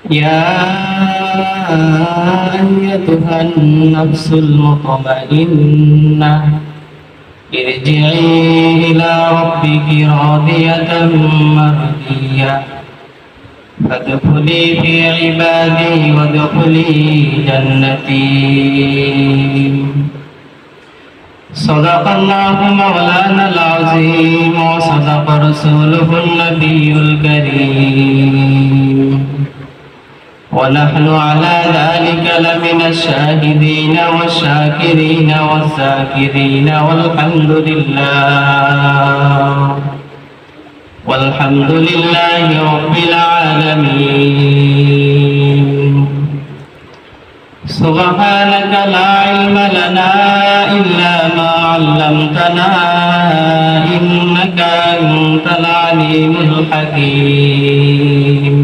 يا أيتها النفس المطمئنة ارجعي إلى ربك راضية مرضية فادخلي في عبادي وادخلي جنتي. صدق الله مولانا العظيم وصدق رسوله النبي الكريم ونحن على ذلك لمن الشاهدين والشاكرين والذاكرين والحمد لله رب العالمين. سبحانك لا علم لنا إلا ما علمتنا إنك أنت العليم الحكيم.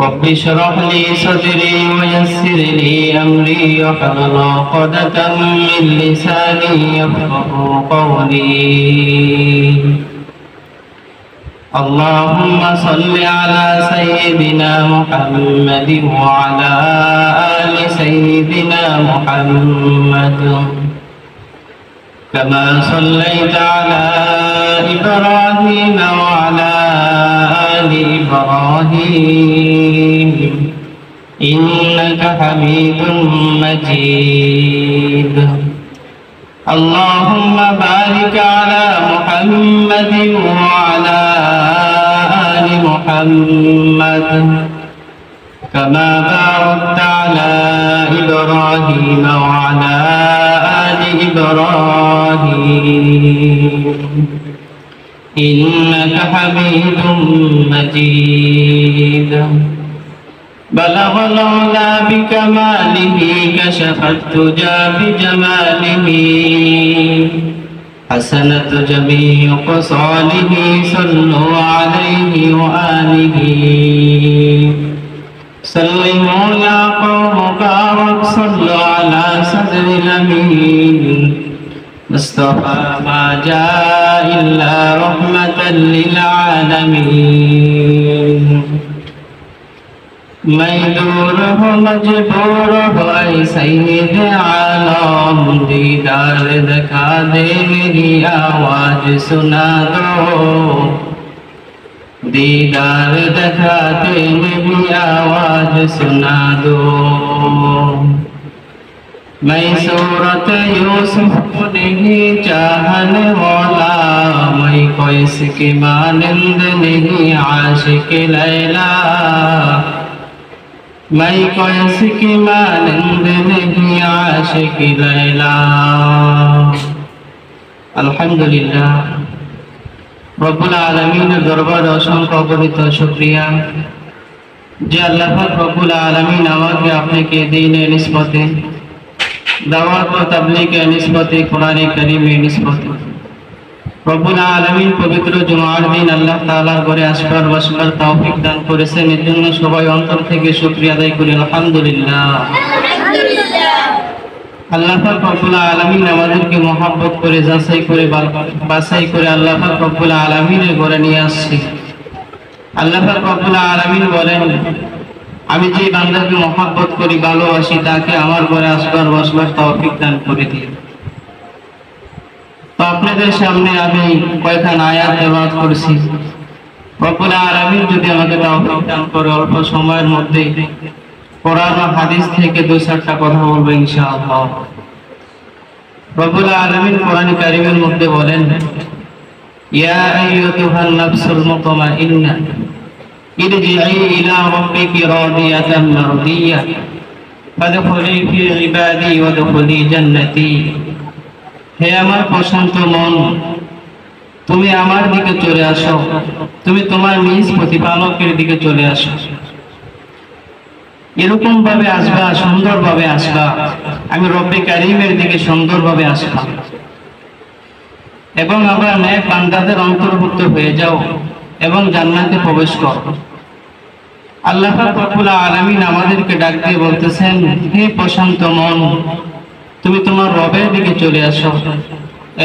رب اشرح لي صدري ويسر لي أمري واحلل عقدة من لساني يفقهوا قولي. اللهم صل على سيدنا محمد وعلى آل سيدنا محمد كما صليت على إبراهيم وعلى آل إبراهيم إنك حميد مجيد. اللهم بارك على محمد وعلى آل محمد كما باركت على إبراهيم وعلى آل إبراهيم إنك حميد مجيد. بلغ العلا بكماله كشف الدجى بجماله حسنت جميع خصاله صلوا عليه وآله. سلموا يا قوم بارك صلوا على صدر الأمين مصطفى ما جاء إلا رحمة للعالمين. मैं दूर हो मजबूर हो ऐ सैयद आलम दीदार दिखा दे मेरी आवाज सुना दो दीदार दिखा दे मेरी आवाज सुना दो. मैं सूरत यूसुफ को नहीं चाहने वाला मैं कोई इसकी मानंद नहीं आशिक लैला मैं कोई इसकी मानंद नहीं आशिक लैला. अल्हम्दुलिल्लाह रब्बुल आलमीনের দরবারে অসংখ্য অগণিত শুকরিয়া যে আল্লাহ পাক রব্বুল আলামিন আমাকে আপনাকে দ্বীনের নিসবতে দাওয়াত ও তাবলীগের নিসবতে কোরআনে কারীমের নিসবতে রব্বুল আলামিন পবিত্র জুমার দিন আল্লাহ তাআলার ঘরে আসবার বসবার তৌফিক দান করেছেন। এর জন্য সবাই অন্তর থেকে শুকরিয়া আদায় করি আলহামদুলিল্লাহ। আল্লাহ পাক রব্বুল আলামিন আমাদেরকে মহব্বত করে যাচাই করে বাছাই করে আল্লাহ পাক রব্বুল আলামিনের ঘরে নিয়ে আসছে। আল্লাহ পাক রব্বুল আলামিন বলেন আমি যে বান্দাকে মহব্বত করি ভালোবাসি তাকে আমার ঘরে আসবার বসবার তৌফিক দান করে দিই। তো আপনাদের সামনে আমি কয়েকখান আয়াত তেলাওয়াত করছি। রব্বুল আলামিন যদি আমাকে তৌফিক দান করে অল্প সময়ের মধ্যে কোরআন ও হাদিস থেকে দুই চারটা কথা বলবো ইনশাআল্লাহ। রব্বুল আলামিন কোরআন কারীমের মধ্যে বলেন ইয়া আইয়ুহান নাফসুল মুতমাইন্নাহ ইরজিই ইলা রাব্বিকি রাদিয়াতাম মারদিয়া ফাদখুলি ফি ইবাদি ওয়াদখুলি জান্নাতি। হে আমার প্রশান্ত মন তুমি আমার দিকে চলে আসো, তুমি তোমার নিজ প্রতিপালকের দিকে চলে আসো। এরকম ভাবে আসবা, সুন্দর ভাবে আসবা, আমি রব্বে কারীমের দিকে সুন্দর ভাবে আসবা এবং আমরা নেক বান্দাদের অন্তর্ভুক্ত হয়ে যাও এবং জান্নাতে প্রবেশ করো। আল্লাহ পাক রব্বুল আলামিন আমাদেরকে ডাক দিয়ে বলতেছেন হে প্রশান্ত মন তুমি তোমার রবের দিকে চলে আসো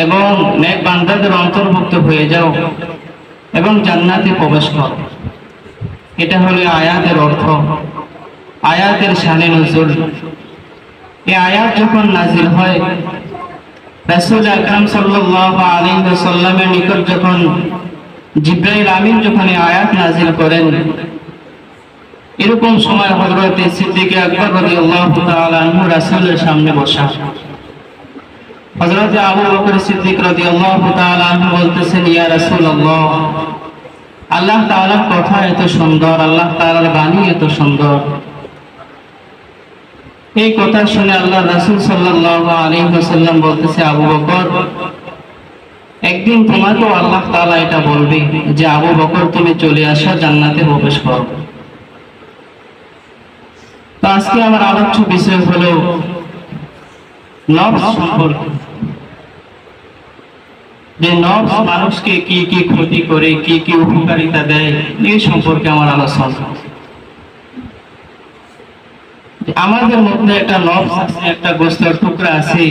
এবং নেক বান্দাদের অন্তর্ভুক্ত হয়ে যাও এবং জান্নাতে প্রবেশ করো। এটা হলো আয়াতের অর্থ, আয়াতের শানে নজুল। এই আয়াত যখন নাজিল হয়, রাসূল আকরাম সাল্লাল্লাহু আলাইহি ওয়াসাল্লামের নিকট যখন জিবরাইল আমিন যখন এই আয়াত নাজিল করেন, এরকম সময় হযরত সিদ্দিক আকবর রাদিয়াল্লাহু তাআলা আনহু রাসূলের সামনে বসা। হযরত আবু বকর সিদ্দিক রাদিয়াল্লাহু তাআলা আনহু বলতেছেন, ইয়া রাসূলুল্লাহ, আল্লাহ তাআলার কথা এত সুন্দর, আল্লাহ তাআলার বাণী এত সুন্দর। এই কথা শুনে আল্লাহ রাসূল সাল্লাল্লাহু আলাইহি ওয়াসাল্লাম বলতেছে, আবু বকর, একদিন তোমাকেও আল্লাহ তাআলা এটা বলবে যে আবু বকর তুমি চলে আসো, জান্নাতে প্রবেশ করো। তো আজকে আমার আলোচ্য বিষয় হলো নফস সম্পর্কে, যে নফস মানুষকে কি কি ক্ষতি করে, কি কি উপকারিতা দেয়, এই সম্পর্কে আমার আলোচনা। আমাদের মধ্যে একটা নফস আছে, একটা গোশতের টুকরা আছে।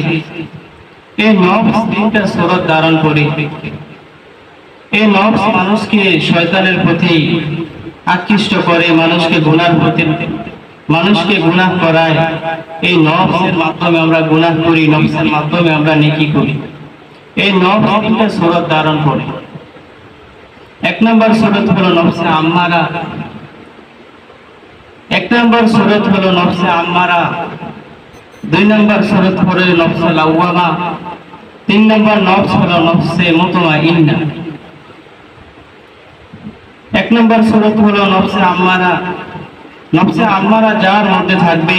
এই নফস তিনটা সুরত ধারণ করে। এই নফস মানুষকে শয়তানের প্রতি আকৃষ্ট করে, মানুষকে গুনার প্রতি, মানুষকে গুনাহ করায়। এই নফসের মাধ্যমে আমরা গুনাহ করি, নফসের মাধ্যমে আমরা নেকি করি। এই নফস তিনটা সুরত ধারণ করে। এক নম্বর সুরত হলো নফসে আম্মারা, এক নম্বর সুরত হলো নফসে আম্মারা, দুই নম্বর সুরত হলো নফসে লাওয়ামা, তিন নম্বর নফস হলো নফসে মুতমাইন্না। এক নম্বর সুরত হলো নফসে আম্মারা। নফসে আম্মারা যার মধ্যে থাকবে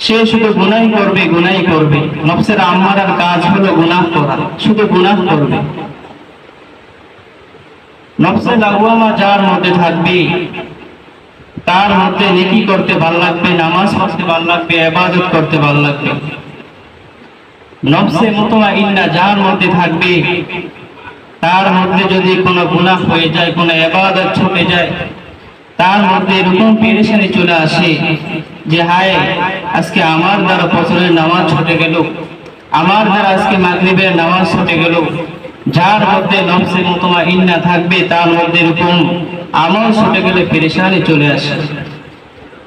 সে শুধু গুনাহ করবে, গুনাহ করবে। নফসের আম্মারার কাজ হলো গুনাহ করা, শুধু গুনাহ করবে। নফসে লাওয়ামা যার মধ্যে থাকবে তার মধ্যে নেকি করতে ভালো লাগবে, নামাজ পড়তে ভালো লাগবে, ইবাদত করতে ভালো লাগবে। নফসে মুতমাইন্না যার মধ্যে থাকবে তার মধ্যে যদি কোনো গুনাহ হয়ে যায়, কোনো ইবাদত ছুটে যায়, তার মধ্যে এরকম পেরেশানি চলে আসে যে হায়, আজকে আমার দ্বারা ফজরের নামাজ ছুটে গেল, আমার দ্বারা আজকে মাগরিবের নামাজ ছুটে গেল। যার মধ্যে নফসে মুতমাইন্না থাকবে তার মধ্যে এরকম আমল ছুটে গেলে পেরেশানি চলে আসে।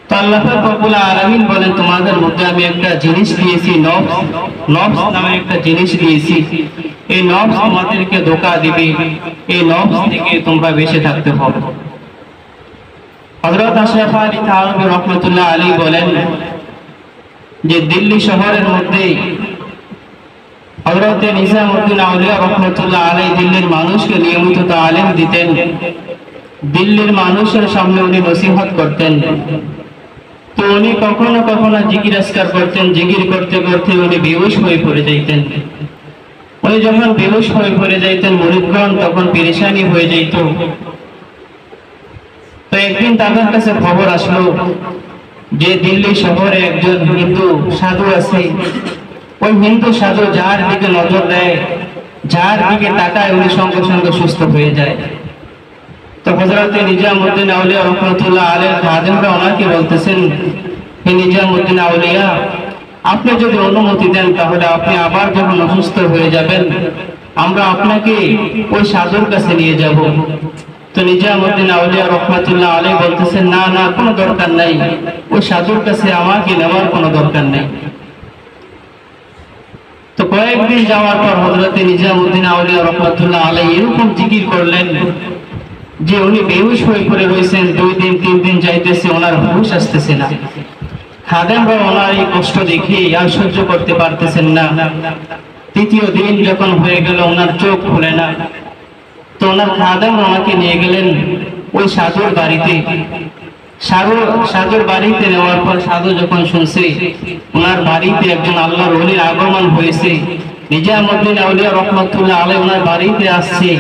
তো আল্লাহ পাক রব্বুল আলামিন বলেন, তোমাদের মধ্যে আমি একটা জিনিস দিয়েছি, নফস, নফস নামে একটা জিনিস দিয়েছি। এই নফস তোমাদেরকে ধোঁকা দিবে, এই নফস থেকে তোমরা বেঁচে থাকতে হবে। হযরত আশরাফ আলী থানভী রাহমাতুল্লাহ আলাইহি বলেন যে দিল্লি শহরের মধ্যে হযরত নিজামউদ্দিন আউলিয়া রাহমাতুল্লাহ আলাইহি দিল্লির মানুষকে নিয়মিত তালিম দিতেন। দিল্লির মানুষের সামনে উনি নসিহত করতেন। তো উনি কখনো কখনো জিকির আজকার করতেন, জিকির করতে করতে উনি বেহুশ হয়ে পড়ে যাইতেন। উনি যখন বেহুশ হয়ে পড়ে যাইতেন, মুরিদগণ তখন পেরেশানি হয়ে যাইত। তো একদিন তাদের কাছে খবর আসলো যে দিল্লি শহরে একজন হিন্দু সাধু আছে। ওই হিন্দু সাধু যার দিকে নজর দেয়, যার দিকে তাকায়, উনি সঙ্গে সঙ্গে সুস্থ হয়ে যায়। তো হযরত নিজামউদ্দিন আউলিয়া রাহমাতুল্লাহ আলাইহি খাদেমরা ওনাকে বলতেছেন, হে নিজামউদ্দিন আউলিয়া, আপনি যদি অনুমতি দেন তাহলে আপনি আবার যখন অসুস্থ হয়ে যাবেন আমরা আপনাকে ওই সাধুর কাছে নিয়ে যাব। তো নিজামউদ্দিন আউলিয়া রাহমাতুল্লাহ আলাইহি বলতেছেন, না না, কোনো দরকার নাই, ওই সাধুর কাছে আমাকে নেওয়ার কোনো দরকার নেই। তো কয়েকদিন যাওয়ার পর হযরত নিজামউদ্দিন আউলিয়া রাহমাতুল্লাহ আলাইহি এরকম জিকির করলেন যে উনি বেহুশ হয়ে পড়ে রয়েছেন। 2 দিন 3 দিন যাইতেছে, ওনার হুঁশ আসতেছে না। খাদেমরা ওনার এই কষ্ট দেখে আর সহ্য করতে পারতেছেন না। তৃতীয় দিন যখন হয়ে গেল, ওনার চোখ খুলে না। তো ওনার খাদেম ওনাকে নিয়ে গেলেন ওই সাধুর বাড়িতে। সাধুর বাড়িতে নেওয়ার পর সাধু যখন শুনছে ওনার বাড়িতে একজন আল্লাহর ওলির আগমন হয়েছে, নিজামউদ্দিন আউলিয়া রাহমাতুল্লাহ আলাইহি ওনার বাড়িতে আসছে,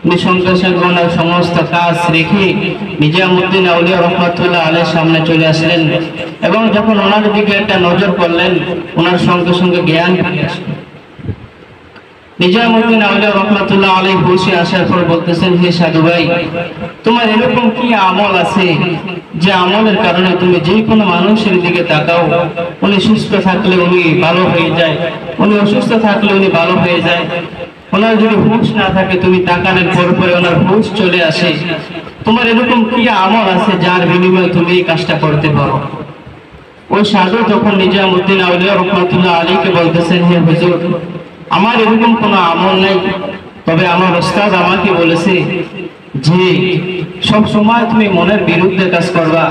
উনি সঙ্গে সঙ্গে ওনার সমস্ত কাজ রেখে নিজামউদ্দিন আউলিয়া রাহমাতুল্লাহ আলাইহির সামনে চলে আসলেন এবং যখন ওনার দিকে একটা নজর করলেন, ওনার সঙ্গে সঙ্গে জ্ঞান ফিরে আসলো। নিজামউদ্দিন আউলিয়া রাহমাতুল্লাহ আলাইহি বসে আসার পর বলতেছেন, হে সাধু ভাই, তোমার এরকম কি আমল আছে যে আমলের কারণে তুমি যে কোনো মানুষের দিকে তাকাও, উনি সুস্থ থাকলে উনি ভালো হয়ে যায়, উনি অসুস্থ থাকলে উনি ভালো হয়ে যায়, ওনার যদি হুঁশ না থাকে তুমি তাকানোর পর পরে ওনার হুঁশ চলে আসে। তোমার এরকম কি আমল আছে যার বিনিময়ে তুমি এই কাজটা করতে পারো? ওই সাধু তখন নিজামুদ্দিন আউলিয়া রহমাতুল্লাহ আলীকে বলতেছেন, হে হুজুর, আমার এরকম কোনো আমল নাই, তবে আমার ওস্তাদ আমাকে বলেছে যে সব সময় তুমি মনের বিরুদ্ধে কাজ করবা।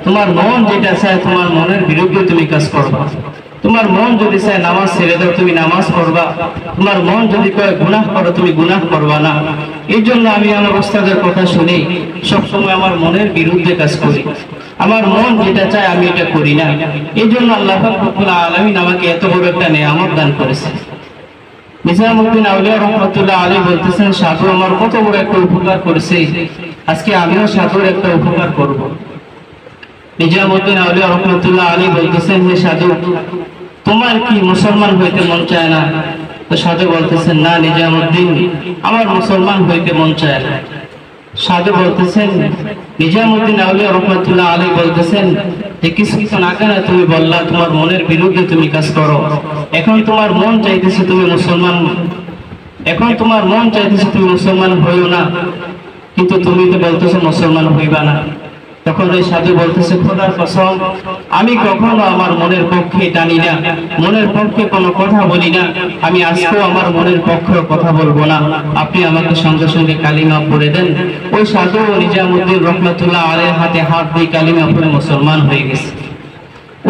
তোমার মন যেটা চায় তোমার মনের বিরুদ্ধে তুমি কাজ করবা। তোমার মন যদি চায় নামাজ ছেড়ে দাও, তুমি নামাজ পড়বা। তোমার মন যদি কয় গুনাহ করো, তুমি গুনাহ করবা না। এই জন্য আমি আমার ওস্তাদের কথা শুনি সব সময় আমার মনের বিরুদ্ধে কাজ করি। আমার মন যেটা চায় আমি এটা করি না। এই জন্য আল্লাহ পাক রব্বুল আলামিন আমাকে এত বড় একটা নেয়ামত দান করেছে। নিজামুদ্দিন আউলিয়া রহমাতুল্লাহ আলী বলতেছেন, সাধু আমার কত বড় একটা উপকার করেছে, আজকে আমিও সাধুর একটা উপকার করব। নিজামুদ্দিন আউলিয়া রহমাতুল্লাহ আলী বলতেছেন, হে সাধু, তোমার কি মুসলমান হইতে মন চায় না? তো সাধু বলতেছেন, না নিজামুদ্দিন, আমার মুসলমান হইতে মন চায় না। সাধু বলতেছেন, নিজামুদ্দিন আউলিয়া রহমাতুল্লাহ আলী বলতেছেন যে কিছুক্ষণ আগে না তুমি বললা তোমার মনের বিরুদ্ধে তুমি কাজ করো, এখন তোমার মন চাইতেছে তুমি মুসলমান, এখন তোমার মন চাইতেছে তুমি মুসলমান হইও না, কিন্তু তুমি তো বলতেছো মুসলমান হইবা না। তখন ওই সাধু বলতেছে, খোদার কসম, আমি কখনো আমার মনের পক্ষে টানি না, মনের পক্ষে কোনো কথা বলি না, আমি আজকেও আমার মনের পক্ষে কথা বলবো না, আপনি আমাকে সঙ্গে সঙ্গে কালিমা পড়ে দেন। ওই সাধু নিজামুদ্দিন রহমাতুল্লাহ আলাইহির হাতে হাত দিয়ে কালিমা পড়ে মুসলমান হয়ে গেছে।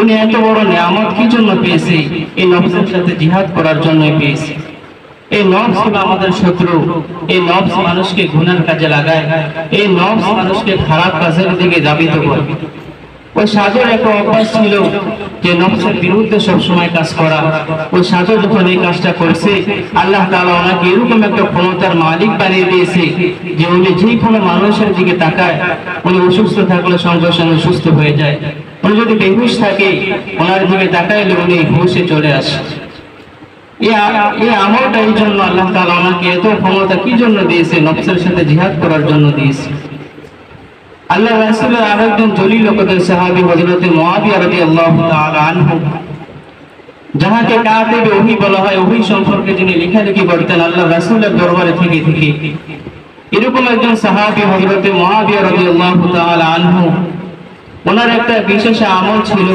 উনি এত বড় নিয়ামত কি জন্য পেয়েছে? এই নফসের সাথে জিহাদ করার জন্যই পেয়েছে। এই নফস হলো আমাদের শত্রু। এই নফস মানুষকে গুনার কাজে লাগায়, এই নফস মানুষকে খারাপ কাজের দিকে ধাবিত করে। ওই সাধুর একটা অভ্যাস ছিল যে নফসের বিরুদ্ধে সবসময় কাজ করা। ওই সাধু যখন এই কাজটা করছে, আল্লাহ তাআলা ওনাকে এরকম একটা ক্ষমতার মালিক বানিয়ে দিয়েছে যে উনি যে কোনো মানুষের দিকে তাকায়, উনি অসুস্থ থাকলে সঙ্গে সঙ্গে সুস্থ হয়ে যায়। উনি যদি বেহুশ থাকে, ওনার দিকে তাকাইলে উনি হুঁশে চলে আসে। এই আমলটা এই জন্য আল্লাহ তাআলা ওনাকে এত ক্ষমতা কি জন্য দিয়েছে? নফসের সাথে জিহাদ করার জন্য দিয়েছে। আল্লাহ রাসূলের আরেকজন জলিল লোকদের সাহাবী হযরত মুআবিয়া রাদিয়াল্লাহু তাআলা আনহু, যাহাকে কাতিবে ওহী বলা হয়, ওহী সম্পর্কে যিনি লেখালেখি করতেন আল্লাহ রাসূলের দরবারে থেকে থেকে, এরকম একজন সাহাবী হযরত মুআবিয়া রাদিয়াল্লাহু তাআলা আনহু, ওনার একটা বিশেষ আমল ছিল।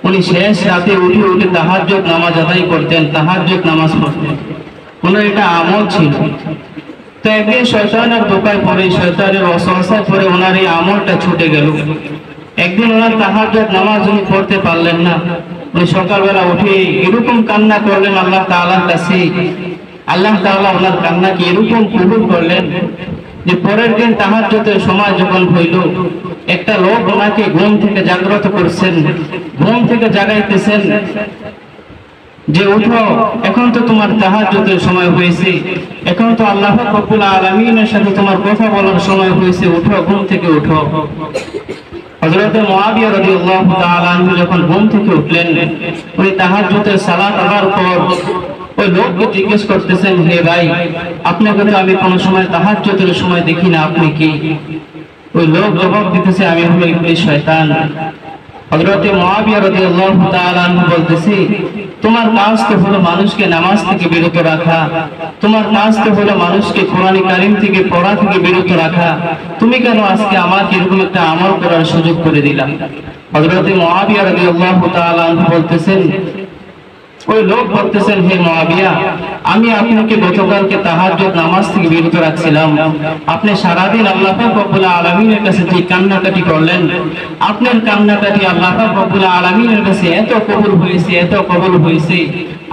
উনি শেষ রাতে উঠে উঠে তাহাজ্জুদ নামাজ আদায় করতেন, তাহাজ্জুদ নামাজ পড়তেন। ওনার এটা আমল ছিল। তো একদিন শয়তানের ধোঁকায় পড়ে, শয়তানের ওয়াসওয়াসায় পড়ে ওনার এই আমলটা ছুটে গেল। একদিন ওনার তাহাজ্জুদ নামাজ উনি পড়তে পারলেন না। উনি সকালবেলা উঠে এরকম কান্না করলেন আল্লাহ তাআলার কাছে। আল্লাহ তাআলা ওনার কান্নাকে এরকম কবুল করলেন যে পরের দিন তাহাজ্জুদের সময় যখন হইল, একটা লোক ওনাকে ঘুম থেকে জাগ্রত করছেন, ঘুম থেকে জাগাইতেছেন যে উঠো, এখন তো তোমার তাহাজ্জুদের সময় হয়েছে, এখন তো আল্লাহ রাব্বুল আলামিনের সাথে তোমার কথা বলার সময় হয়েছে, উঠো, ঘুম থেকে উঠো। হযরত মুআবিয়া রাদিয়াল্লাহু তাআলা আনহু যখন ঘুম থেকে উঠলেন, উনি তাহাজ্জুদের সালাত আদার পর ওই লোককে জিজ্ঞেস করতেছেন, হে ভাই, আপনাকে তো আমি কোনো সময় তাহাজ্জুদের সময় দেখি না, আপনি কি? ওই লোক জবাব দিতেছে, আমি হলো ইবলিস, শয়তান। হযরত মুআবিয়া রাদিয়াল্লাহু তাআলা আনহু বলতেছি, তোমার কাজ তো হলো মানুষকে নামাজ থেকে বিরত রাখা, তোমার কাজ তো হলো মানুষকে কোরআন কারীম থেকে পড়া থেকে বিরত রাখা, তুমি কেন আজকে আমাকে এরকম একটা আমল করার সুযোগ করে দিলা? হযরত মুআবিয়া রাদিয়াল্লাহু তাআলা আনহু বলতেছেন, ওই লোক বলতেছেন, হে মুআবিয়া, আমি আপনাকে গতকালকে তাহাজ্জুদ নামাজ থেকে বিরত রাখছিলাম, আপনি সারাদিন আল্লাহ পাক রব্বুল আলামিনের কাছে যে কান্নাকাটি করলেন, আপনার কান্নাকাটি আল্লাহ পাক রব্বুল আলামিনের কাছে এত কবুল হয়েছে, এত কবুল হয়েছে,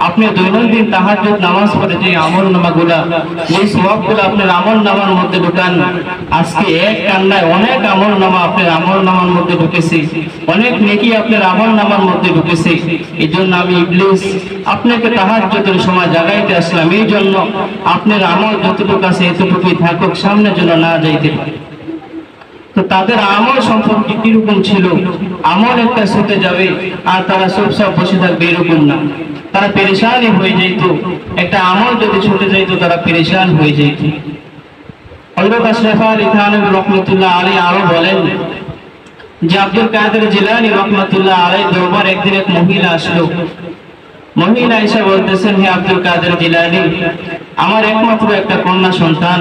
আপনি দৈনন্দিন তাহাজ্জুদ নামাজ পড়ে যে আমলনামাগুলা, যে সওয়াবগুলো আপনার আমলনামার মধ্যে ঢুকান, আজকে এক কান্নায় অনেক আমলনামা আপনার আমলনামার মধ্যে ঢুকেছে, অনেক নেকি আপনার আমলনামার মধ্যে ঢুকেছে। এই জন্য আমি ইবলিস আপনাকে তাহাজ্জুদের সময় জাগাইতে আসলাম, এই জন্য আপনার আমল যতটুকু আছে এতটুকুই থাকুক, সামনে যেন না যাইতে পারে। তো তাদের আমল সম্পর্কে কিরকম ছিল? আমল একটা ছুটে যাবে আর তারা চুপচাপ বসে থাকবে এরকম না, তারা পেরেশানি হয়ে যেত। একটা আমল যদি ছুটে যাইতো তারা পেরেশান হয়ে যেত। হযরত আশরাফ আলী থানভী রাহমাতুল্লাহ আলাইহি আরো বলেন যে আব্দুল কাদের জিলানী রাহমাতুল্লাহ আলাইহি দরবার একদিন এক মহিলা আসলো। মহিলা এসে বলতেছেন, হে আব্দুল কাদের জিলানী, আমার একমাত্র একটা কন্যা সন্তান,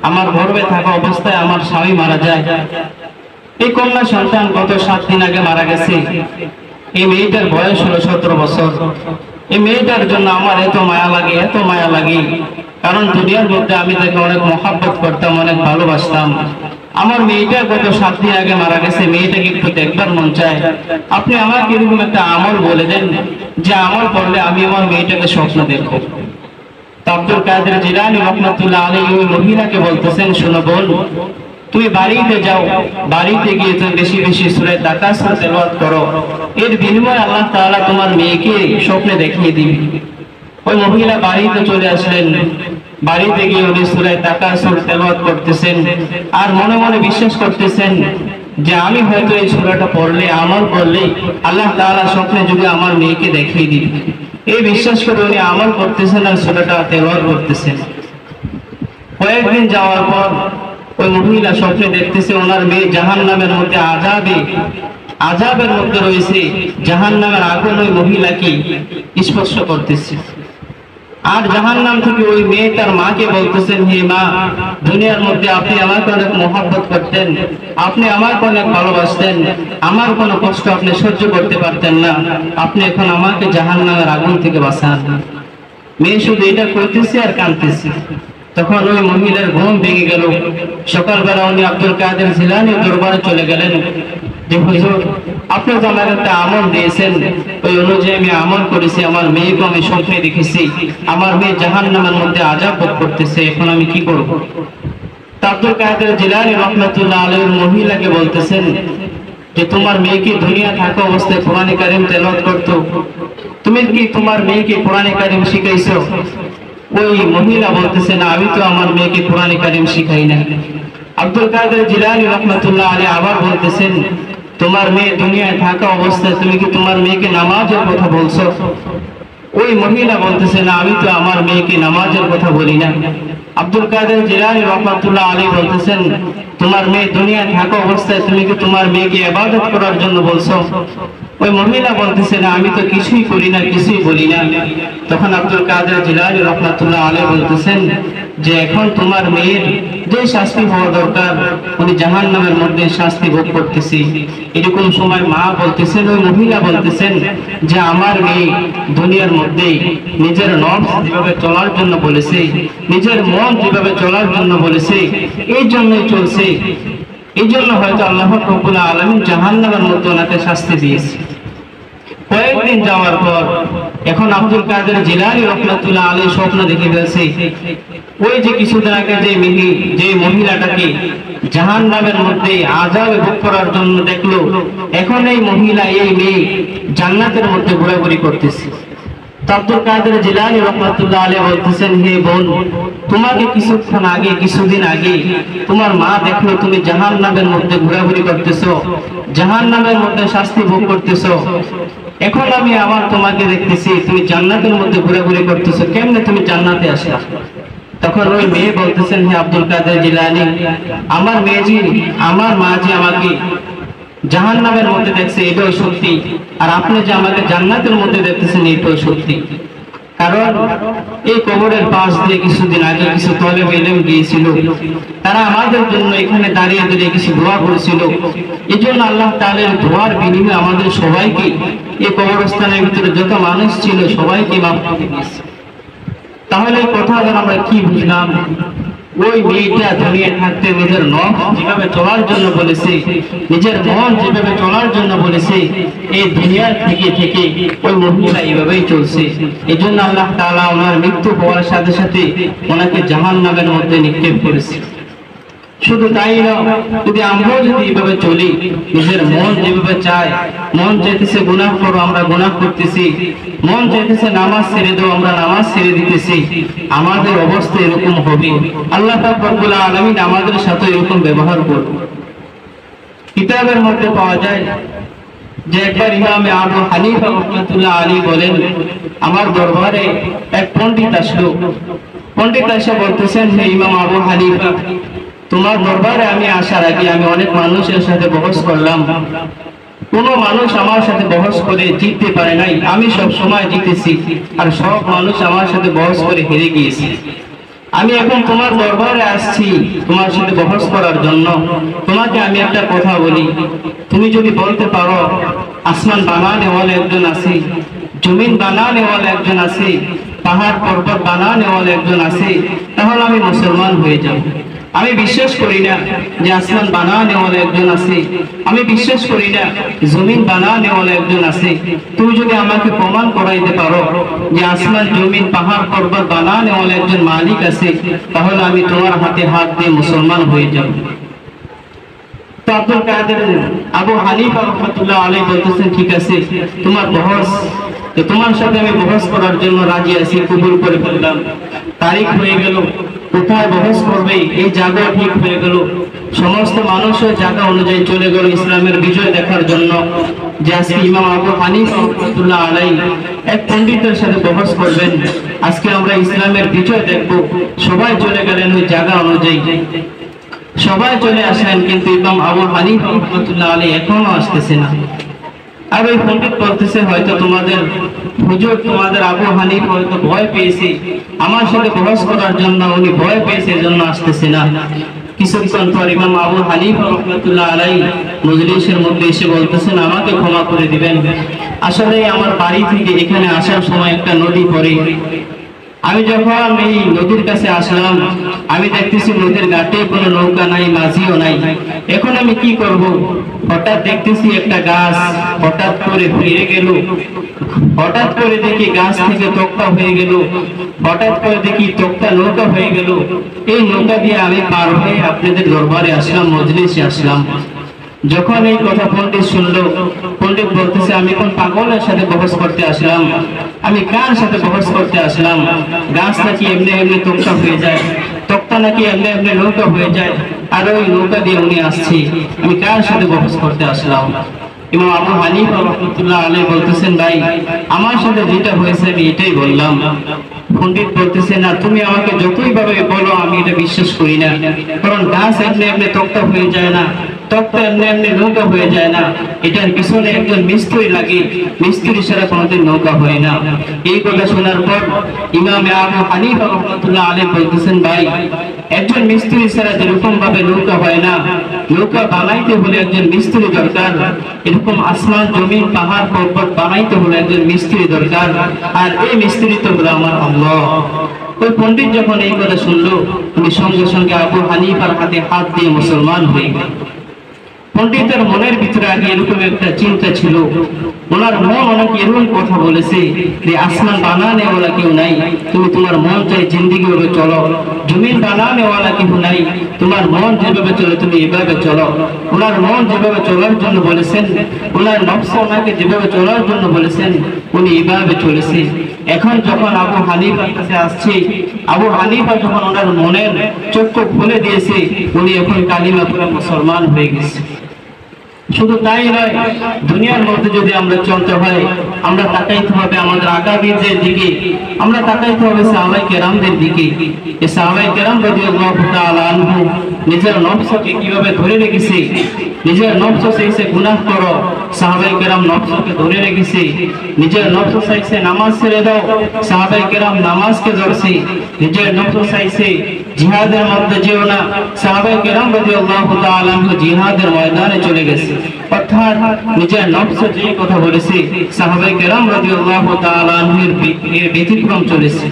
আমার গর্ভে থাকা অবস্থায় আমার স্বামী মারা যায়। এই কন্যা সন্তান গত 7 দিন আগে মারা গেছে। এই মেয়েটার বয়স হলো 17 বছর। এই মেয়েটার জন্য আমার এত মায়া লাগে, এত মায়া লাগে, কারণ দুনিয়ার মধ্যে আমি তাকে অনেক মহাব্বত করতাম, অনেক ভালোবাসতাম। আমার মেয়েটা গত 7 দিন আগে মারা গেছে, মেয়েটাকে একটু দেখবার মন চায়। আপনি আমাকে এরকম একটা আমল বলে দেন যে আমল করলে আমি আমার মেয়েটাকে স্বপ্ন দেখব। আব্দুল কাদের জিলানী রাহমাতুল্লাহ আলাইহি ওই মহিলাকে বলতেছেন, শোনো বোন, তুমি বাড়িতে যাও, বাড়িতে গিয়ে তুমি বেশি বেশি সূরা তাকাসুর তেলাওয়াত করো, এর বিনিময়ে আল্লাহ তাআলা তোমার মেয়েকে স্বপ্নে দেখিয়ে দিবেন। ওই মহিলা বাড়িতে চলে আসলেন। বাড়িতে গিয়ে উনি সূরা তাকাসুর তেলাওয়াত করতেছেন আর মনে মনে বিশ্বাস করতেছেন যে আমি হয়তো এই সূরাটা পড়লে, আমল করলে আল্লাহ তাআলা স্বপ্নে যদি আমার মেয়েকে দেখিয়ে দিবেন। এই বিশ্বাস করে উনি আমল করতেছেন আর সূরাটা তেলাওয়াত করতেছেন। কয়েকদিন যাওয়ার পর ওই মহিলা স্বপ্নে দেখতেছে ওনার মেয়ে জাহান্নামের মধ্যে আযাবের মধ্যে রয়েছে, জাহান্নামের আগুন ওই মহিলাকে স্পর্শ করতেছে। আর জাহান্নাম থেকে ওই মেয়ে তার মাকে বলতেছেন, হে মা, দুনিয়ার মধ্যে আপনি আমাকে অনেক মহব্বত করতেন, আপনি আমাকে অনেক ভালোবাসতেন, আমার কোনো কষ্ট আপনি সহ্য করতে পারতেন না, আপনি এখন আমাকে জাহান্নামের আগুন থেকে বাঁচান। মেয়ে শুধু এটা করতেছে আর কাঁদতেছে। তখন ওই মহিলার ঘুম ভেঙে গেল। সকালবেলা উনি আব্দুল কাদের জিলানীর দরবারে চলে গেলেন যে হুজুর, আপনি তো আমাকে একটা আমল দিয়েছেন, ওই অনুযায়ী আমি আমল করেছি, আমার মেয়েকে আমি স্বপ্নে দেখেছি, আমার মেয়ে জাহান্নামের মধ্যে আযাব ভোগ করতেছে, এখন আমি কি করব? আব্দুল কাদের জিলানী রাহমাতুল্লাহ আলাইহির মহিলাকে বলতেছেন যে তোমার মেয়েকে দুনিয়া থাকা অবস্থায় কোরআন কারীম তেলাওয়াত করতো, তুমি কি তোমার মেয়েকে কোরআন কারীম শিখাইছো? ওই মহিলা বলতেছেন, আমি তো আমার মেয়েকে কোরআন কারীম শিখাই না। আব্দুল কাদের জিলানী রাহমাতুল্লাহ আলাইহি আবার বলতেছেন, তোমার মেয়ে দুনিয়ায় থাকা অবস্থায় তুমি কি তোমার মেয়েকে নামাজের কথা বলছো? ওই মহিলা বলতেছেন, আমি তো আমার মেয়েকে নামাজের কথা বলি না। আব্দুল কাদের জিলানী রাহমাতুল্লাহ আলাইহি বলতেছেন, তোমার মেয়ে দুনিয়ায় থাকা অবস্থায় তুমি কি তোমার মেয়েকে ইবাদত করার জন্য বলছো? ওই মহিলা বলতেছেন, আমি তো কিছুই করি না, কিছুই বলি না। তখন আব্দুল কাদের জিলানী রাহমাতুল্লাহ আলাইহি বলতেছেন যে এখন তোমার মেয়ের যে শাস্তি হওয়া দরকার, উনি জাহান্নামের মধ্যে শাস্তি ভোগ করতেছে। এরকম সময় মা বলতেছেন, ওই মহিলা বলতেছেন যে আমার মেয়ে দুনিয়ার মধ্যে নিজের নফস যেভাবে চলার জন্য বলেছে, নিজের মন যেভাবে চলার জন্য বলেছে, এই জন্যই চলছে। এই জন্য হয়তো আল্লাহ রাব্বুল আলামিন জাহান্নামের মধ্যে ওনাকে শাস্তি দিয়েছে। কয়েকদিন যাওয়ার পর এখন আব্দুল কাদের জিলানী রাহমাতুল্লাহ আলাইহি স্বপ্ন দেখে ফেলছে, ওই যে কিছুদিন আগে যে মহিলাটাকে জাহান্নামের মধ্যে আযাব ভোগ করার জন্য দেখলো, এখন এই মহিলা, এই মেয়ে জান্নাতের মধ্যে ঘোরাঘুরি করতেছে। আব্দুল কাদের জিলানী রাহমাতুল্লাহ আলাইহি বলতেছেন, হে বোন, তোমাকে কিছুদিন আগে তোমার মা দেখলো তুমি জাহান্নামের মধ্যে ঘোরাঘুরি করতেছো, জাহান্নামের মধ্যে শাস্তি ভোগ করতেছো। এখন আমি আবার তোমাকে দেখতেছি তুমি জান্নাতের মধ্যে ঘোরাঘুরি করতেছো, কেমনে তুমি জান্নাতে আসলা? তখন ওই মেয়ে বলতেছেন, হে আব্দুল কাদের জিলানী, আমার মা যে আমাকে জাহান্নামের মধ্যে দেখছে এটাও সত্যি, আর আপনি যে আমাকে জান্নাতের মধ্যে দেখতেছেন এটাও সত্যি। কারণ এই কবরের পাশ দিয়ে কিছুদিন আগে কিছু তলেব ইলম গিয়েছিল, তারা আমাদের জন্য এখানে দাঁড়িয়ে দাঁড়িয়ে কিছু দোয়া করেছিল। এই জন্য আল্লাহ তাআলার দোয়ার বিনিময়ে আমাদের সবাইকে, এই কবরস্থানের ভিতরে যত মানুষ ছিল সবাইকে মাফ করে দিয়েছে। তাহলে এই কথা আমরা কি বুঝলাম? ওই মেয়েটা দুনিয়ায় থাকতে নিজের নফস যেভাবে চলার জন্য বলেছে, নিজের মন যেভাবে চলার জন্য বলেছে, এই দুনিয়ার থেকে ওই মহিলা এইভাবেই চলছে। এই জন্য আল্লাহ তাআলা ওনার মৃত্যু হওয়ার সাথে সাথে ওনাকে জাহান্নামের মধ্যে নিক্ষেপ করেছে। শুধু তাই না, যদি আমরাও যদি এইভাবে চলি, নিজের মন যেভাবে চায়, মন চাইতেছে গুনাহ করো, আমরা গুনাহ করতেছি, মন চাইতেছে নামাজ ছেড়ে দাও, আমরা নামাজ ছেড়ে দিতেছি, আমাদের অবস্থা এরকম হবে। আল্লাহ পাক রব্বুল আলামিন আমাদের সাথে এরকম ব্যবহার করবে। কিতাবের মধ্যে পাওয়া যায় যে একবার ইমাম আবু হানিফা রাহমাতুল্লাহ আলাইহি বলেন, আমার দরবারে এক পণ্ডিত আসলো। পণ্ডিত এসে বলতেছেন, হে ইমাম আবু হানিফা, তোমার দরবারে আমি আসার আগে আমি অনেক মানুষের সাথে বহস করলাম, কোনো মানুষ আমার সাথে বহস করে জিততে পারে নাই, আমি সব সময় জিতেছি, আর সব মানুষ আমার সাথে বহস করে হেরে গিয়েছে। আমি এখন তোমার দরবারে আসছি তোমার সাথে বহস করার জন্য। তোমাকে আমি একটা কথা বলি, তুমি যদি বলতে পারো আসমান বানানে ওয়ালা একজন আছে, জমিন বানানে ওয়ালা একজন আছে, পাহাড় পর্বত বানানে ওয়ালা একজন আছে, তাহলে আমি মুসলমান হয়ে যাব। আমি বিশ্বাস করি না যে আসমান বানানে ওয়ালা একজন আছে, আমি বিশ্বাস করি না জমিন বানানে ওয়ালা একজন আছে। তুমি যদি আমাকে প্রমাণ করাইতে পারো যে আসমান জমিন পাহাড় পর্বত বানানে ওয়ালা একজন মালিক আছে, তাহলে আমি তোমার হাতে হাত দিয়ে মুসলমান হয়ে যাব। তো আব্দুল কাদের আবু হানিফা রাহমাতুল্লাহ আলাইহি বলতেছেন, ঠিক আছে তোমার বহস, তো তোমার সাথে আমি বহস করার জন্য রাজি আছি, কবুল করে ফেললাম। তারিখ হয়ে গেল, কোথায় বহস করবে এই জায়গা ঠিক হয়ে গেল। সমস্ত মানুষের জায়গা অনুযায়ী চলে গেল ইসলামের বিজয় দেখার জন্য, যে আজকে ইমাম আবু হানিফা রাহমাতুল্লাহ আলাইহি এক পণ্ডিতের সাথে বহস করবেন, আজকে আমরা ইসলামের বিজয় দেখব। সবাই চলে গেলেন ওই জায়গা অনুযায়ী, সবাই চলে আসেন, কিন্তু ইমাম আবু হানিফা রাহমাতুল্লাহ আলাইহি এখনো আসতেছে না। আর ওই পণ্ডিত বলতেছে, হয়তো তোমাদের হুজুর, তোমাদের আবু হানিফা হয়তো ভয় পেয়েছে আমার সাথে বহস করার জন্য, উনি ভয় পেয়েছে এজন্য আসতেছে না। কিছুক্ষণ পর ইমাম আবু হানিফা রাহমাতুল্লাহ আলাইহি মজলিসের মধ্যে এসে বলতেছেন, আমাকে ক্ষমা করে দিবেন, আসলে আমার বাড়ি থেকে এখানে আসার সময় একটা নদী পড়ে, আমি যখন এই নদীর কাছে আসলাম, আমি দেখতেছি নদীর ঘাটে কোনো নৌকা নাই, মাঝিও নাই। এখন আমি কি করব? হঠাৎ দেখতেছি একটা গাছ হঠাৎ করে ফিরে গেল, হঠাৎ করে দেখি গাছ থেকে তক্তা হয়ে গেল, হঠাৎ করে দেখি তক্তা নৌকা হয়ে গেল। এই নৌকা দিয়ে আমি পার হয়ে আপনাদের দরবারে আসলাম, মজলিসে আসলাম। যখন এই কথা পণ্ডিত শুনলো, পণ্ডিত বলতেছে, আমি কোন পাগলের সাথে বহস করতে আসলাম? আমি কার সাথে বহস করতে আসলাম? গাছ নাকি এমনি এমনি তক্তা হয়ে যায়, তক্তা নাকি এমনি এমনি নৌকা হয়ে যায়, আর ওই নৌকা দিয়ে উনি আসছি, আমি কার সাথে বহস করতে আসলাম? ইমাম আবু হানিফা রাহমাতুল্লাহ আলাইহি বলতেছেন, ভাই আমার সাথে যেটা হয়েছে আমি এটাই বললাম। পণ্ডিত বলতেছে, না তুমি আমাকে যতই ভাবে বলো আমি এটা বিশ্বাস করি না, কারণ গাছ এমনি এমনি তক্তা হয়ে যায় না, তক্তা এমনি এমনি নৌকা হয়ে যায় না, এটার পিছনে একজন মিস্ত্রি লাগে, মিস্ত্রি ছাড়া কোনোদিন নৌকা হয় না। এই কথা শোনার পর ইমাম আবু হানিফা রাহমাতুল্লাহ আলাইহি বলতেছেন, ভাই একজন মিস্ত্রি ছাড়া যেরকম ভাবে নৌকা হয় না, নৌকা বানাইতে হলে একজন মিস্ত্রি দরকার, এরকম আসমান জমিন পাহাড় পর্বত বানাইতে হলে একজন মিস্ত্রি দরকার, আর এই মিস্ত্রি তো হলো আমার আল্লাহ। ওই পণ্ডিত যখন এই কথা শুনলো, উনি সঙ্গে সঙ্গে আবু হানিফার হাতে হাত দিয়ে মুসলমান হয়ে গেল। পণ্ডিতের মনের ভিতরে আগে এরকম একটা চিন্তা ছিল, ওনার মন অনেক এরকম কথা বলেছে যে আসমান বানানে ওয়ালা কেউ নাই, তুমি তোমার মন চাই জিন্দিগি ভাবে চলো, জমিন বানানে ওয়ালা কেউ নাই, তোমার মন যেভাবে চলে তুমি এভাবে চলো। ওনার মন যেভাবে চলার জন্য বলেছেন, ওনার নফস ওনাকে যেভাবে চলার জন্য বলেছেন, উনি এভাবে চলেছে। এখন যখন আবু হানিফার কাছে আসছে, আবু হানিফা যখন ওনার মনের চক্ষু খুলে দিয়েছে, উনি এখন কালিমা পড়ে মুসলমান হয়ে গেছে। শুধু তাই নয়, দুনিয়ার মধ্যে যদি আমরা চলতে হয়, আমরা তাকাইতে হবে আমাদের আকাবিরদের দিকে, আমরা তাকাইতে হবে সাহাবায়ে কেরামদের দিকে। এই সাহাবায়ে কেরাম রাদিয়াল্লাহু তাআলা আনহু নিজের নফসকে কিভাবে ধরে রেখেছে, নিজের নফস চাইছে গুনাহ করো, সাহাবায়ে কেরাম নফসকে ধরে রেখেছে। নিজের নফস চাইছে নামাজ ছেড়ে দাও, সাহাবায়ে কেরাম নামাজকে ধরছে। নিজের নফস চাইছে জিহাদের মধ্যে যেও না, সাহাবায়ে কেরাম রাদিয়াল্লাহু তাআলা আনহু জিহাদের ময়দানে চলে গেছে। অর্থাৎ নিজের নফস যে কথা বলেছে, সাহাবায়ে কেরাম রাদিয়াল্লাহু তাআলা আনহুর ব্যতিক্রম চলেছে।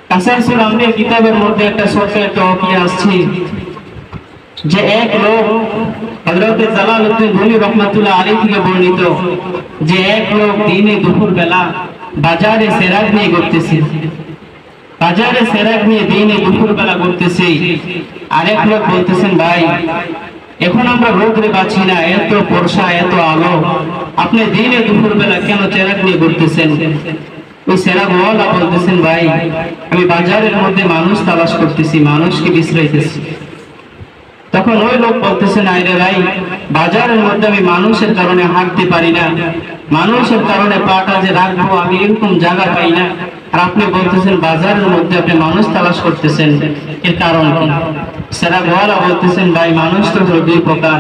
কাসাসুল আমরিয়া কিতাবের মধ্যে একটা ছোট একটা ওয়াকিয়া আসছে, যে এক লোক হযরত জালালউদ্দিন রুমি রাহমাতুল্লাহ আলাইহি থেকে বর্ণিত, যে এক লোক দিনে দুপুর বেলা বাজারে সেরাক নিয়ে ঘুরতেছে, বাজারে সেরাক নিয়ে দিনে দুপুর বেলা ঘুরতেছে। আরেক লোক বলতেছেন, ভাই এখন আমরা রোদে বাঁচি না, এত বর্ষা এত আলো, আপনি দিনে দুপুর বেলা কেন সেরাক নিয়ে ঘুরতেছেন? ওই সেরাক ওয়ালা বলতেছেন, ভাই আমি বাজারের মধ্যে মানুষ তালাশ করতেছি, মানুষকে বিশ্রাইতেছি। তখন ওই লোক বলতেছেন, আরে ভাই বাজারের মধ্যে আমি মানুষের কারণে হাঁটতে পারি না, মানুষের কারণে পাটা যে রাখবো আমি এরকম জায়গা পাই না, আর আপনি বলতেছেন বাজারের মধ্যে আপনি মানুষ তালাশ করতেছেন, এর কারণ কি? সেরাক ওয়ালা বলতেছেন, ভাই মানুষ তো দুই প্রকার,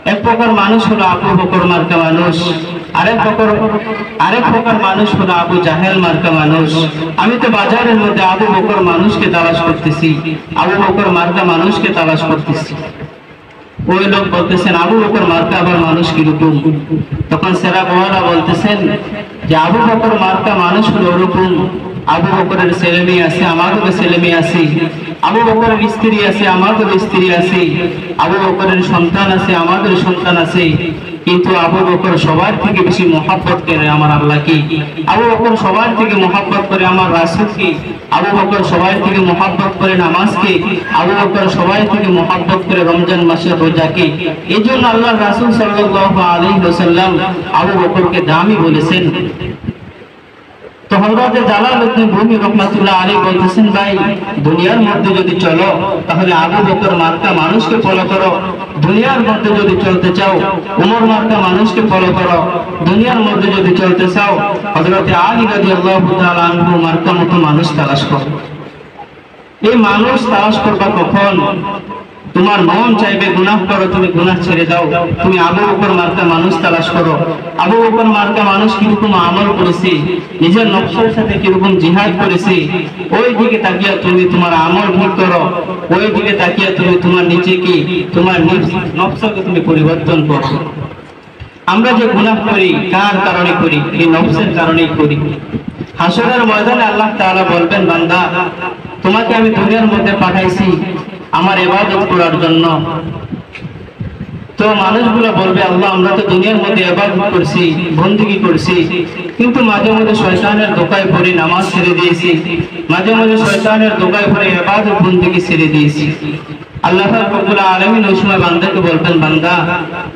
এক প্রকার মানুষ হলো আবু বকর মার্কা মানুষ, আরেক প্রকার মানুষ হলো আবু জাহেল মার্কা মানুষ। আমি তো বাজারের মধ্যে আবু বকর মানুষকে তালাশ করতেছি, আবু বকর মার্কা মানুষকে তালাশ করতেছি। ওই লোক বলতেছেন আবু বকর মার্কা আবার মানুষ কিরকম? তখন সেরা বহারা বলতেছেন যে আবু বকর মার্কা মানুষ হলো ওরকম, আবু বকরের ছেলে মেয়ে আছে, আমাদেরও ছেলে মেয়ে আছে, আবু বকরের স্ত্রী আছে, আমাদেরও স্ত্রী আছে, আবু বকরের সন্তান আছে, আমাদেরও সন্তান আছে, কিন্তু আবু বকর সবার থেকে বেশি মহব্বত করে আমার আল্লাহকে, আবু বকর সবার থেকে মহব্বত করে আমার রাসূলকে, আবু বকর সবার থেকে মহব্বত করে নামাজকে, আবু বকর সবার থেকে মহব্বত করে রমজান মাসের রোজাকে। এই জন্য আল্লাহর রাসূল সাল্লাল্লাহু আলাইহি ওয়াসাল্লাম আবু বকরকে দামি বলেছেন। তো হযরত জালালউদ্দিন রুমি রাহমাতুল্লাহ আলাইহি বলতেছেন, ভাই দুনিয়ার মধ্যে যদি চলো তাহলে আবু বকর মার্কা মানুষকে ফলো করো, দুনিয়ার মধ্যে যদি চলতে চাও উমর মার্কা মানুষকে ফলো করো, দুনিয়ার মধ্যে যদি চলতে চাও হযরত আলী রাদিয়াল্লাহু তাআলা আনহু মার্কা মতো মানুষ তালাশ করো। এই মানুষ তালাশ করবা কখন? তোমার মন চাইবে গুনাহ করো, তুমি গুনাহ ছেড়ে দাও, তুমি আবু বকর মার্কা মানুষ তালাশ করো। আবু বকর মার্কা মানুষ কিরকম আমল করেছে, নিজের নফসের সাথে কিরকম জিহাদ করেছে, ওই দিকে তাকিয়ে তুমি তোমার আমল ঠিক করো, ওই দিকে তাকিয়ে তুমি তোমার নিজেকে, তোমার নফসকে তুমি পরিবর্তন করো। আমরা যে গুনাহ করি কার কারণে করি? এই নফসের কারণেই করি। হাসরের ময়দানে আল্লাহ তাআলা বলবেন, বান্দা তোমাকে আমি দুনিয়ার মধ্যে পাঠাইছি আমার ইবাদত করার জন্য। তো মানুষগুলো বলবে, আল্লাহ আমরা তো দুনিয়ার মধ্যে ইবাদত করছি, বندگی করছি, কিন্তু মাঝে মাঝে শয়তানের ধোঁকায় পড়ে নামাজ ছেড়ে দিয়েছি, মাঝে মাঝে শয়তানের ধোঁকায় পড়ে ইবাদত বندگی ছেড়ে দিয়েছি। আল্লাহ রাব্বুল আলামিন ওই সময় বান্দাকে বলবেন, বান্দা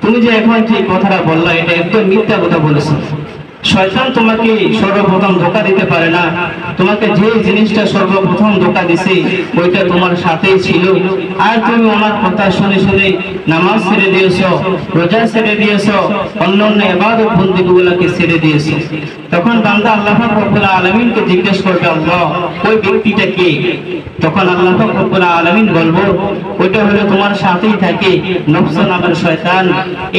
তুমি যে এখন যে কথাটা বললা এটা একদম মিথ্যা কথা বলেছো। শয়তান তোমাকে সর্বপ্রথম ধোঁকা দিতে পারে না, তোমাকে যে জিনিসটা সর্বপ্রথম ধোঁকা দিছে ওইটা তোমার সাথেই ছিল, আর তুমি ওনার কথা শুনে শুনে নামাজ ছেড়ে দিয়েছো, রোজা ছেড়ে দিয়েছো, অন্যান্য ইবাদত বندگিগুলোকে ছেড়ে দিয়েছো। তখন বান্দা আল্লাহ রাব্বুল আলামিনকে জিজ্ঞেস করবে, আল্লাহ ওই ব্যক্তিটা কে? তখন আল্লাহ রাব্বুল আলামিন বলবো, ওইটা হলো তোমার সাথেই থাকে নফস নামের শয়তান,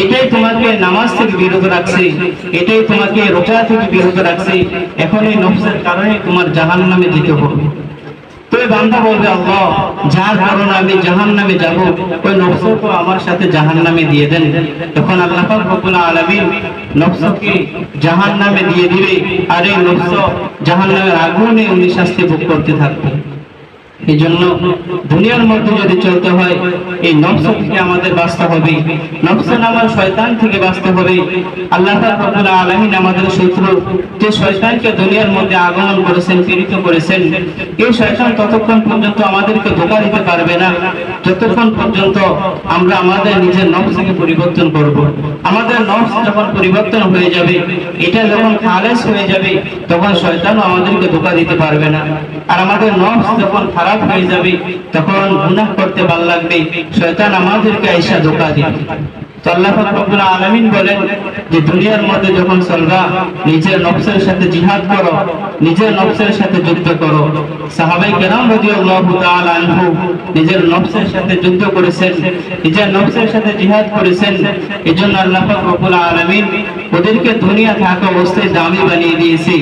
এটাই তোমাকে নামাজ থেকে বিরত রাখছে, এটাই তোমাকে রোজা থেকে বিরত রাখছে, এখন এই নফসের কারণে তোমার জাহান্নামে যেতে হবে। তো এই বান্দা বলবে, আল্লাহ যার কারণে আমি জাহান্নামে যাব ওই নফসকে আমার সাথে জাহান্নামে দিয়ে দেন। তখন আল্লাহ রাব্বুল আলামিন নফসকে জাহান্নামে দিয়ে দিবে, আর এই নফস জাহান্নামের আগুনে উনি শাস্তি ভোগ করতে থাকবে। এই জন্য দুনিয়ার মধ্যে যদি চলতে হয় এই নফস থেকে আমাদের বাঁচতে হবে, নফস নামের শয়তান থেকে বাঁচতে হবে। আল্লাহ রাব্বুল আলামিন আমাদের শত্রু যে শয়তানকে দুনিয়ার মধ্যে আগমন করেছেন, প্রেরিত করেছেন, এই শয়তান ততক্ষণ পর্যন্ত আমাদেরকে ধোঁকা দিতে পারবে না যতক্ষণ পর্যন্ত আমরা আমাদের নিজের নফসকে পরিবর্তন করব। আমাদের নফস যখন পরিবর্তন হয়ে যাবে, এটা যখন খালেস হয়ে যাবে, তখন শয়তানও আমাদেরকে ধোঁকা দিতে পারবে না। আর আমাদের নফস যখন খারাপ হয়ে যাবে তখন গুনাহ করতে ভালো লাগবে, শয়তান আমাদেরকে আইসা ধোঁকা দিবে। তো আল্লাহ রাব্বুল আলামিন বলেন যে দুনিয়ার মধ্যে যখন চলবা নিজের নফসের সাথে জিহাদ করো, নিজের নফসের সাথে যুদ্ধ করো। সাহাবায়ে কেরাম রাদিয়াল্লাহু তাআলা আনহু নিজের নফসের সাথে যুদ্ধ করেছেন, নিজের নফসের সাথে জিহাদ করেছেন। এজন্য আল্লাহ রাব্বুল আলামিন ওদেরকে দুনিয়া থাকা অবস্থায় দামি বানিয়ে দিয়েছে,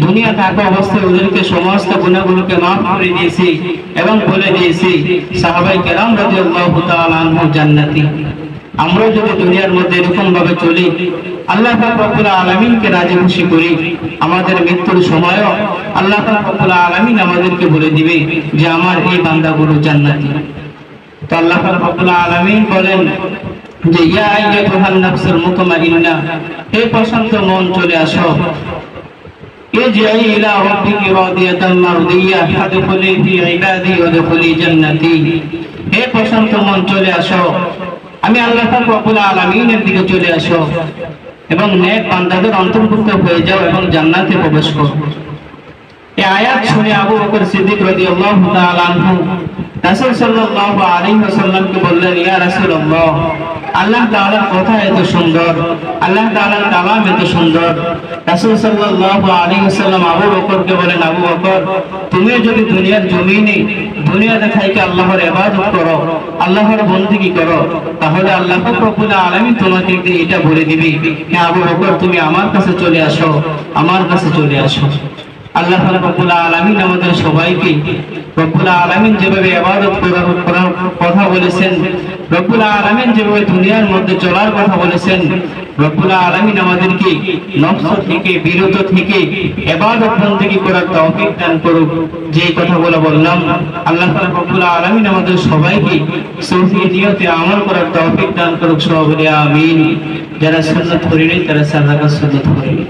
দুনিয়া থাকা অবস্থায় ওদেরকে সমস্ত গুনাহগুলোকে মাফ করে দিয়েছে এবং বলে দিয়েছে সাহাবায়ে কেরাম রাদিয়াল্লাহু তাআলা আনহু জান্নাতি। আমরা যদি দুনিয়ার মধ্যে এরকম ভাবে চলি, আল্লাহ পাক রব্বুল আলামিনকে রাজি খুশি করি, আমাদের মৃত্যুর সময়ও আল্লাহ পাক রব্বুল আলামিন আমাদেরকে বলে দিবে যে আমার এই বান্দাগুলো জান্নাতি। তো আল্লাহ পাক রব্বুল আলামিন বলেন যে ইয়া আইয়ুহান নাফসুল মুতমাইন্না, হে প্রশান্ত মন চলে আসো, ইরজিই ইলা রাব্বিকি রাদিয়াতান মারদিয়া ফাদখুলি ফি ইবাদি ওয়াদখুলি জান্নাতি। হে প্রশান্ত মন চলে আসো, আমি আল্লাহ পাক রব্বুল আলামিনের দিকে চলে আসো এবং নেক বান্দাদের অন্তর্ভুক্ত হয়ে যাও এবং জান্নাতে প্রবেশ করো। এই আয়াত শুনে আবু বকর সিদ্দিক রাদিয়াল্লাহু তাআলা আনহু রাসূল সাল্লাল্লাহু আলাইহি ওয়াসাল্লামকে বললেন, ইয়া রাসূলুল্লাহ, আল্লাহ তাআলার কথা এত সুন্দর, আল্লাহ তাআলার কালাম এত সুন্দর। রাসূল সাল্লাল্লাহু আলাইহি ওয়াসাল্লাম আবু বকরকে বলেন, আবু বকর, তুমি যদি দুনিয়ার জমিনে দুনিয়াতে থাইকে আল্লাহর ইবাদত করো, আল্লাহর বندگی করো, তাহলে আল্লাহ রব্বুল আলামিন তোমাকে এটা বলে দিবে, হে আবু বকর, তুমি আমার কাছে চলে আসো, আমার কাছে চলে আসো। আল্লাহ রব্বুল আলামিন আমাদের সবাইকে রব্বুল আলামিন যেভাবে ইবাদত করার কথা বলেছেন, রব্বুল আলামিন যেভাবে দুনিয়ার মধ্যে চলার কথা বলেছেন, রব্বুল আলামিন আমাদেরকে নফস থেকে বিরত থেকে ইবাদত বندگی করার তৌফিক দান করুক। যে কথাগুলো বললাম, আল্লাহ রব্বুল আলামিন আমাদের সবাইকে সহি নিয়তে আমল করার তৌফিক দান করুক। সবাই বলি আমিন। যারা সুন্নাত করেনি তারা সাদাকা সুন্নাত করেনি।